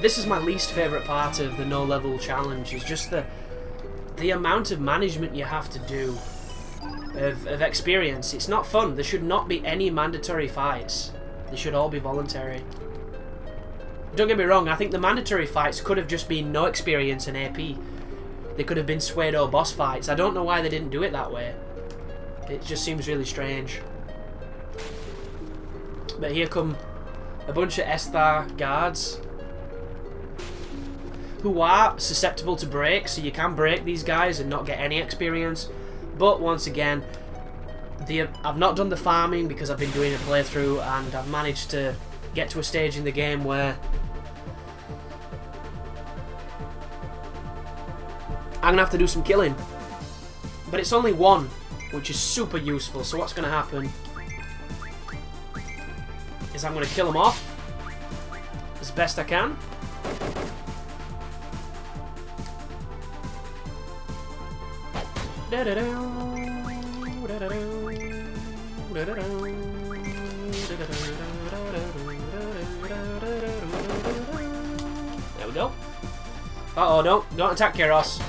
This is my least favourite part of the no level challenge, is just the amount of management you have to do of experience. It's not fun. There should not be any mandatory fights. They should all be voluntary. Don't get me wrong, I think the mandatory fights could have just been no experience and AP. They could have been pseudo boss fights. I don't know why they didn't do it that way. It just seems really strange. But here come a bunch of Esthar guards who are susceptible to break, so you can break these guys and not get any experience. But once again, I've not done the farming because I've been doing a playthrough, and I've managed to get to a stage in the game where I'm gonna have to do some killing. But it's only one, which is super useful. So what's gonna happen is I'm gonna kill them off as best I can. There we go. Uh-oh, don't attack Kairos.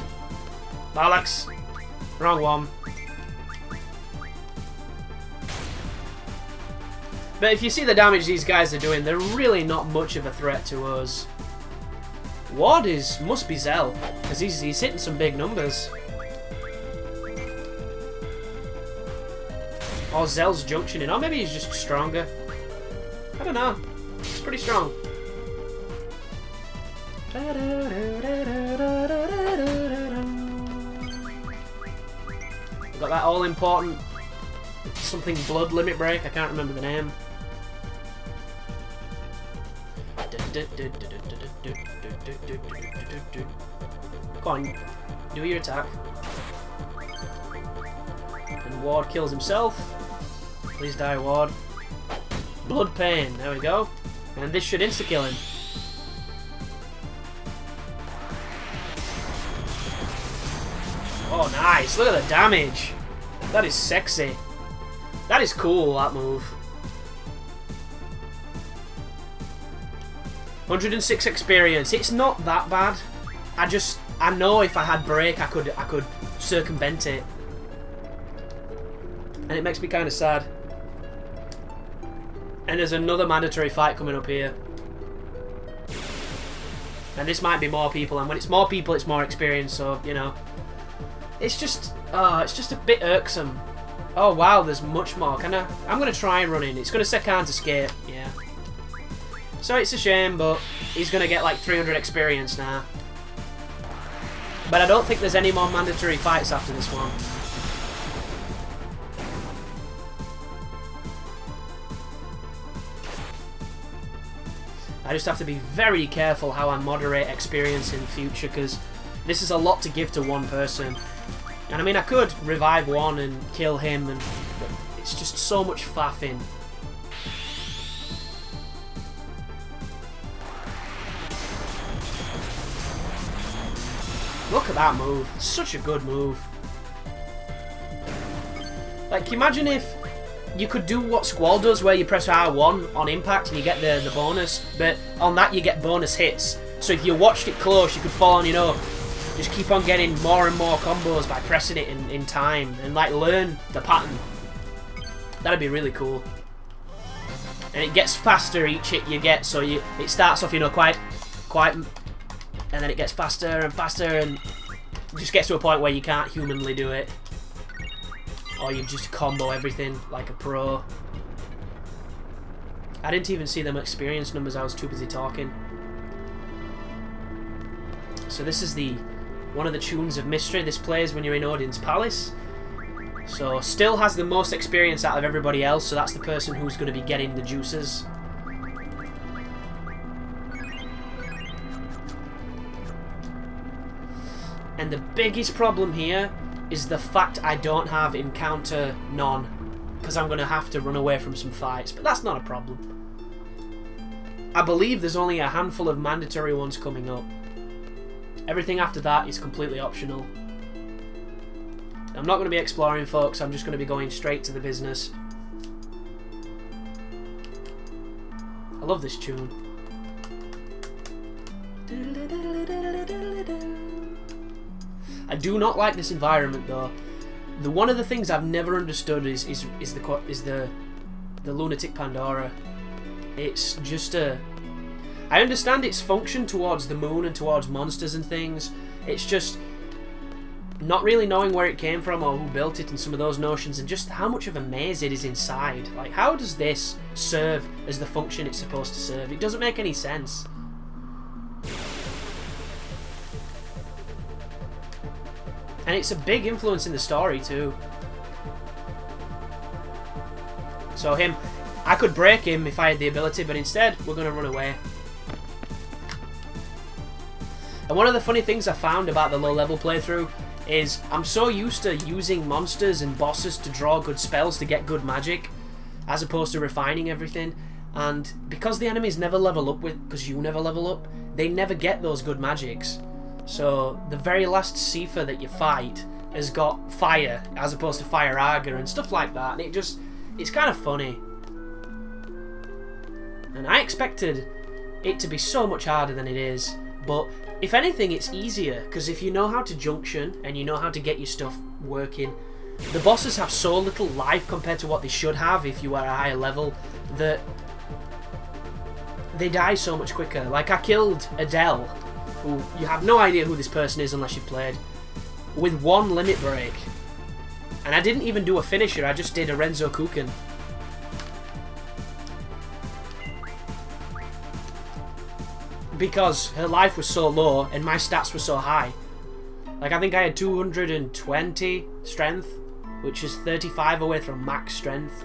Alex. Wrong one. But if you see the damage these guys are doing, they're really not much of a threat to us. Ward must be Zell, because he's hitting some big numbers. Or Zell's junctioning, or maybe he's just stronger. I don't know. It's pretty strong. We've got that all important something blood limit break, I can't remember the name. Go on, do your attack. And Ward kills himself. Please die, Ward. Blood pain, there we go. And this should insta-kill him. Oh, nice. Look at the damage. That is sexy. That is cool, that move. 106 experience. It's not that bad. I know if I had break, I could circumvent it. And it makes me kind of sad. And there's another mandatory fight coming up here. And this might be more people, and when it's more people, it's more experience, so, you know. It's just a bit irksome. Oh wow, there's much more. I'm gonna try running. It's gonna say can't escape, yeah. So it's a shame, but he's gonna get like 300 experience now. But I don't think there's any more mandatory fights after this one. I just have to be very careful how I moderate experience in the future, because this is a lot to give to one person. And I mean, I could revive one and kill him, but it's just so much faffing. Look at that move. Such a good move. Like, imagine if you could do what Squall does, where you press R1 on impact and you get the bonus, but on that you get bonus hits. So if you watched it close, you could fall on, you know, just keep on getting more and more combos by pressing it in time and like learn the pattern. That'd be really cool. And it gets faster each hit you get, so it starts off, you know, quite, and then it gets faster and faster, and it just gets to a point where you can't humanly do it. Or you just combo everything like a pro. I didn't even see them experience numbers, I was too busy talking. So this is one of the tunes of mystery. This plays when you're in Odin's palace. So still has the most experience out of everybody else, so that's the person who's going to be getting the juices. And the biggest problem here is the fact I don't have encounter none, because I'm going to have to run away from some fights, but that's not a problem. I believe there's only a handful of mandatory ones coming up. Everything after that is completely optional. I'm not going to be exploring, folks. I'm just going to be going straight to the business. I love this tune. I do not like this environment, though. One of the things I've never understood is the Lunatic Pandora. It's just a... I understand its function towards the moon and towards monsters and things. It's just not really knowing where it came from or who built it and some of those notions, and just how much of a maze it is inside. Like, how does this serve as the function it's supposed to serve? It doesn't make any sense. And it's a big influence in the story too. So him, I could break him if I had the ability, but instead we're going to run away. And one of the funny things I found about the low level playthrough is I'm so used to using monsters and bosses to draw good spells to get good magic, as opposed to refining everything. And because the enemies never level up because you never level up, they never get those good magics. So the very last Sifa that you fight has got fire as opposed to fire Aga and stuff like that, and it's kind of funny. And I expected it to be so much harder than it is, but if anything it's easier, because if you know how to junction and you know how to get your stuff working, the bosses have so little life compared to what they should have if you are a higher level, that they die so much quicker. Like, I killed Adele, who you have no idea who this person is unless you've played, with one limit break. And I didn't even do a finisher, I just did a Renzo Kuken. Because her life was so low and my stats were so high. Like, I think I had 220 strength, which is 35 away from max strength.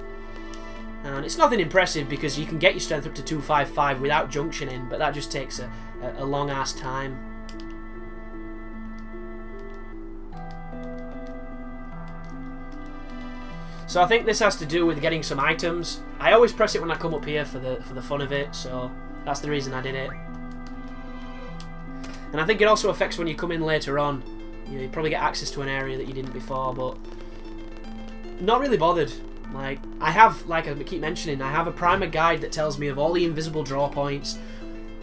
And it's nothing impressive because you can get your strength up to 255 without junctioning, but that just takes a long ass time. So I think this has to do with getting some items. I always press it when I come up here for the fun of it, so that's the reason I did it. And I think it also affects when you come in later on. You probably get access to an area that you didn't before, but not really bothered. Like, I have, like I keep mentioning, I have a primer guide that tells me of all the invisible draw points,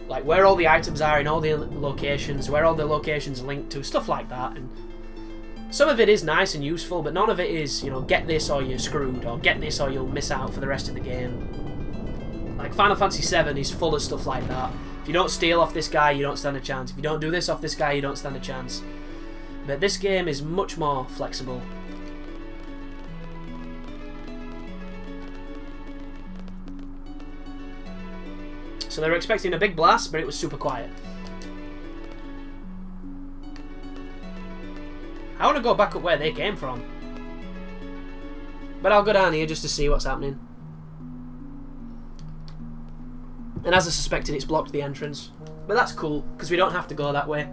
like where all the items are in all the locations, where all the locations are linked to, stuff like that. And some of it is nice and useful, but none of it is, you know, get this or you're screwed, or get this or you'll miss out for the rest of the game. Like, Final Fantasy VII is full of stuff like that. If you don't steal off this guy, you don't stand a chance. If you don't do this off this guy, you don't stand a chance. But this game is much more flexible. So they were expecting a big blast, but it was super quiet. I want to go back up where they came from. But I'll go down here just to see what's happening. And as I suspected, it's blocked the entrance. But that's cool, because we don't have to go that way.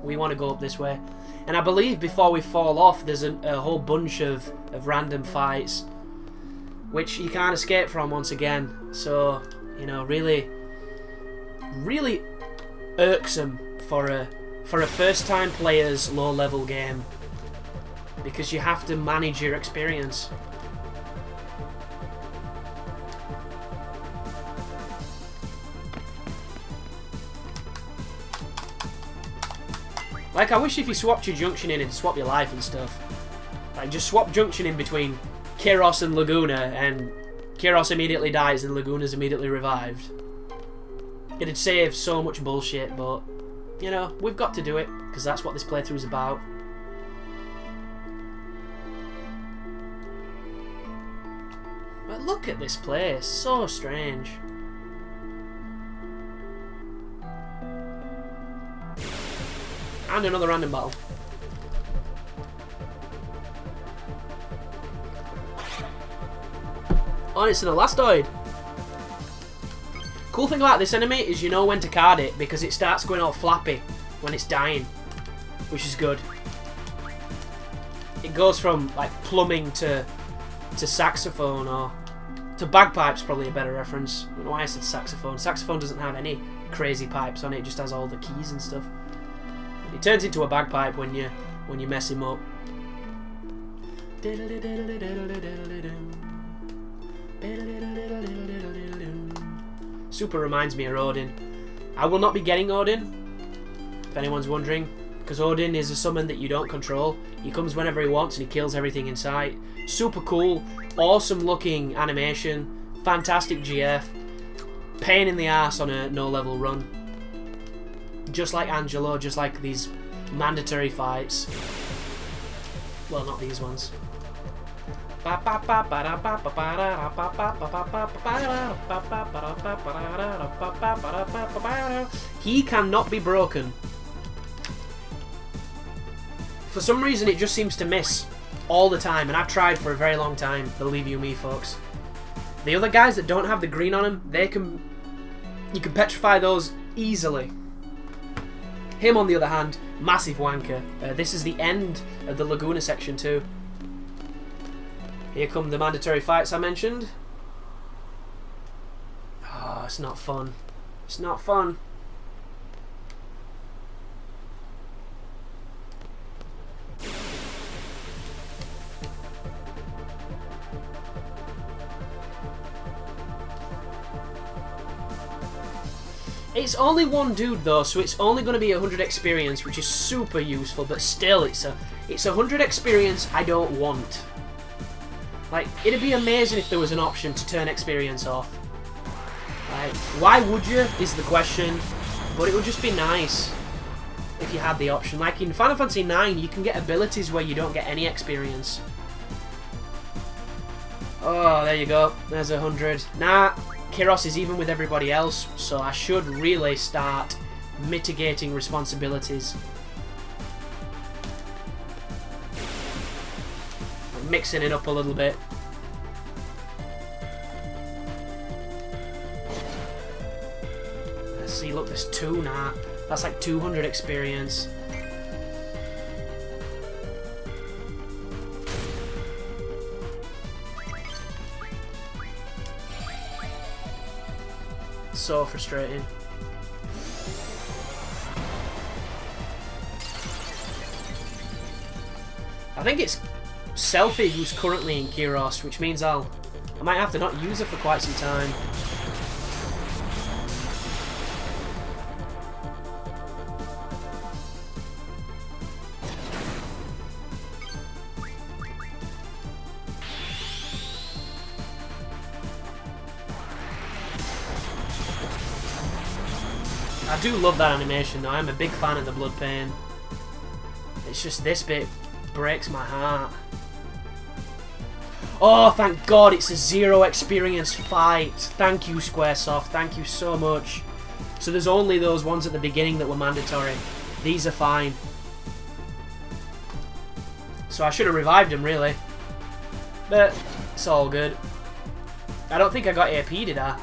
We want to go up this way. And I believe before we fall off, there's a whole bunch of random fights, which you can't escape from once again. So, you know, really irksome for a first-time player's low-level game, because you have to manage your experience. Like, I wish if you swapped your junction in, it'd swap your life and stuff. Like, just swap junction in between Kairos and Laguna, and Kairos immediately dies and Laguna's immediately revived. It'd save so much bullshit, but, you know, we've got to do it, because that's what this playthrough is about. But look at this place, so strange. And another random battle. Oh, it's an elastoid. Cool thing about this enemy is you know when to card it, because it starts going all flappy when it's dying, which is good. It goes from like plumbing to saxophone, or to bagpipes, probably a better reference. I don't know why I said saxophone. Saxophone doesn't have any crazy pipes on it, it just has all the keys and stuff. It turns into a bagpipe when you mess him up. Super reminds me of Odin. I will not be getting Odin, if anyone's wondering, because Odin is a summon that you don't control. He comes whenever he wants and he kills everything in sight. Super cool, awesome looking animation, fantastic GF, pain in the ass on a no level run. Just like Angelo, just like these mandatory fights. Well, not these ones. He cannot be broken. For some reason it just seems to miss all the time, and I've tried for a very long time, believe you me folks. The other guys that don't have the green on them, you can petrify those easily. Him on the other hand, massive wanker. This is the end of the Laguna section too. Here come the mandatory fights I mentioned. Oh, it's not fun. It's not fun. It's only one dude though, so it's only going to be 100 experience, which is super useful, but still it's 100 experience I don't want. Like, it'd be amazing if there was an option to turn experience off. Like, why would you, is the question, but it would just be nice if you had the option. Like in Final Fantasy IX, you can get abilities where you don't get any experience. Oh, there you go, there's 100. Nah, Kiros is even with everybody else, so I should really start mitigating responsibilities. Mixing it up a little bit. Let's see, look, there's 2 now. That's like 200 experience. So frustrating. I think it's Selfie who's currently in Kiros, which means I might have to not use her for quite some time. I do love that animation though, I'm a big fan of the blood pain. It's just this bit breaks my heart. Oh, thank God, it's a 0 experience fight. Thank you, Squaresoft. Thank you so much. So there's only those ones at the beginning that were mandatory. These are fine. So I should have revived him, really. But it's all good. I don't think I got AP, did I?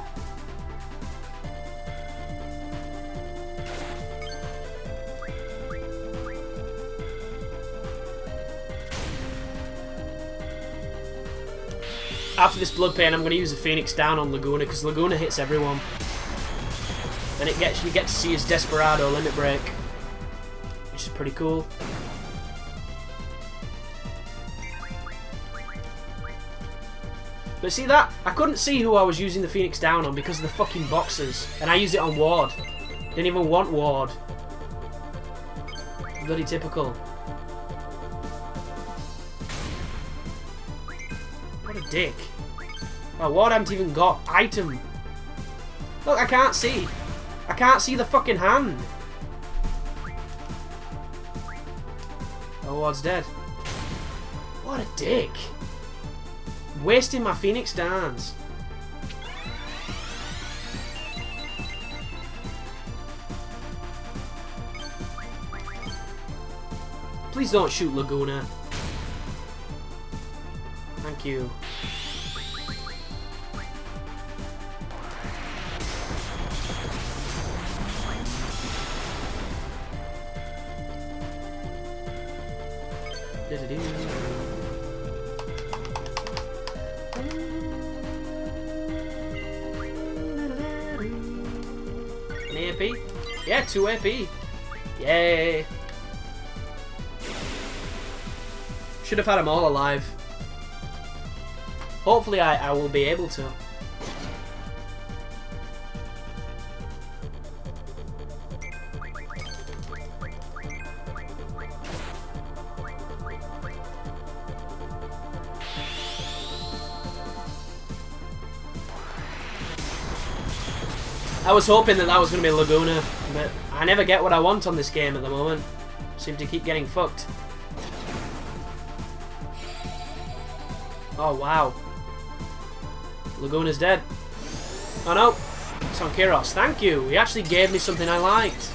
After this blood pain, I'm going to use the Phoenix down on Laguna, because Laguna hits everyone. And you get to see his Desperado limit break, which is pretty cool. But see that? I couldn't see who I was using the Phoenix down on because of the fucking boxes. And I used it on Ward. Didn't even want Ward. Bloody typical. What a dick. Oh, Ward hadn't even got item. Look, I can't see. I can't see the fucking hand. Oh, Ward's dead. What a dick. Wasting my Phoenix dance. Please don't shoot Laguna. Thank you. An AP? Yeah, 2 AP. Yay. Should have had them all alive. hopefully I will be able to. I was hoping that was going to be Laguna, but I never get what I want on this game at the moment. Seem to keep getting fucked. Oh wow. Laguna's dead. Oh no. It's on Kiros. Thank you. He actually gave me something I liked.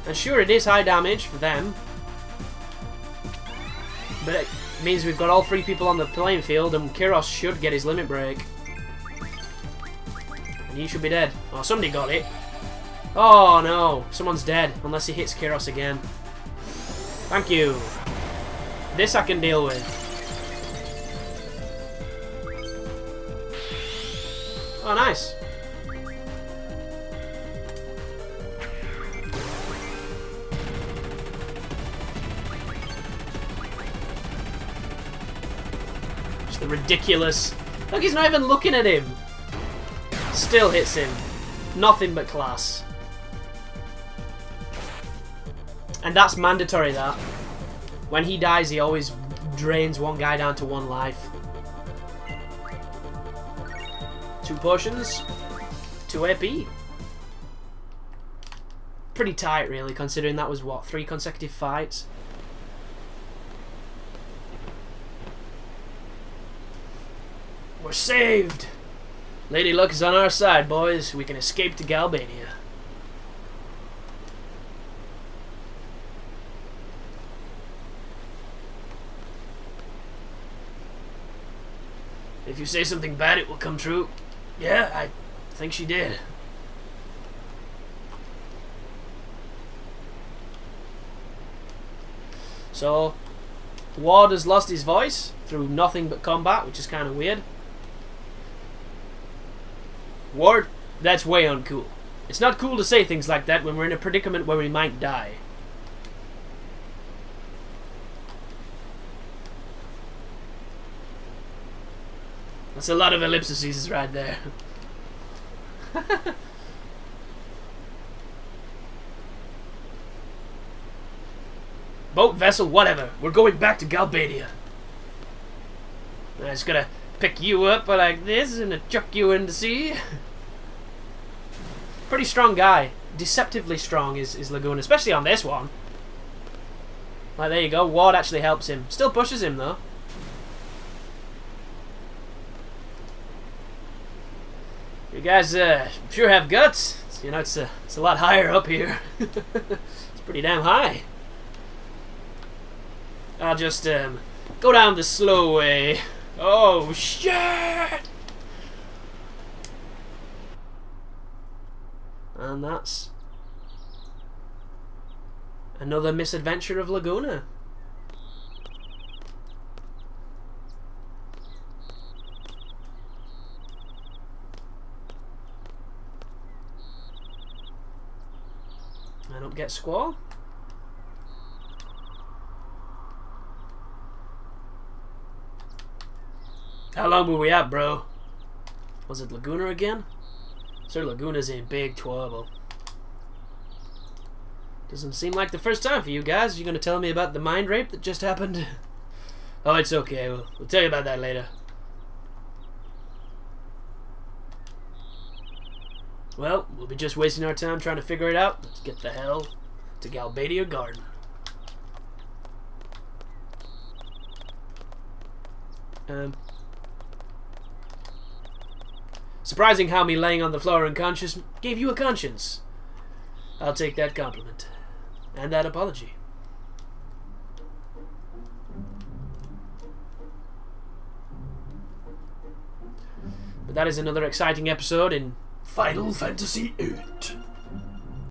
And sure, it is high damage for them. But it means we've got all 3 people on the playing field and Kiros should get his limit break. And he should be dead. Oh, somebody got it. Oh no. Someone's dead. Unless he hits Kiros again. Thank you. This I can deal with. Oh, nice. Just the ridiculous... Look, he's not even looking at him. Still hits him. Nothing but class. And that's mandatory, that. When he dies, he always drains one guy down to 1 life. 2 potions, 2 AP. Pretty tight, really, considering that was, what, 3 consecutive fights? We're saved! Lady Luck is on our side, boys. We can escape to Galbania. If you say something bad, it will come true. Yeah, I think she did. So, Ward has lost his voice through nothing but combat, which is kind of weird. Ward, that's way uncool. It's not cool to say things like that when we're in a predicament where we might die. That's a lot of ellipses right there. Boat, vessel, whatever. We're going back to Galbadia. I'm just gonna pick you up like this and chuck you in the sea. Pretty strong guy. Deceptively strong is Laguna, especially on this one. Like, there you go. Ward actually helps him. Still pushes him, though. You guys sure have guts. You know, it's a lot higher up here. It's pretty damn high. I'll just go down the slow way. Oh shit! And that's another misadventure of Laguna. I don't get Squall. How long were we at, bro? Was it Laguna again? Sir, Laguna's in big trouble. Doesn't seem like the first time for you guys. You gonna tell me about the mind rape that just happened? Oh, it's okay. We'll tell you about that later. Well, we'll be just wasting our time trying to figure it out. Let's get the hell to Galbadia Garden. Surprising how me laying on the floor unconscious gave you a conscience. I'll take that compliment. And that apology. But that is another exciting episode in Final Fantasy VIII.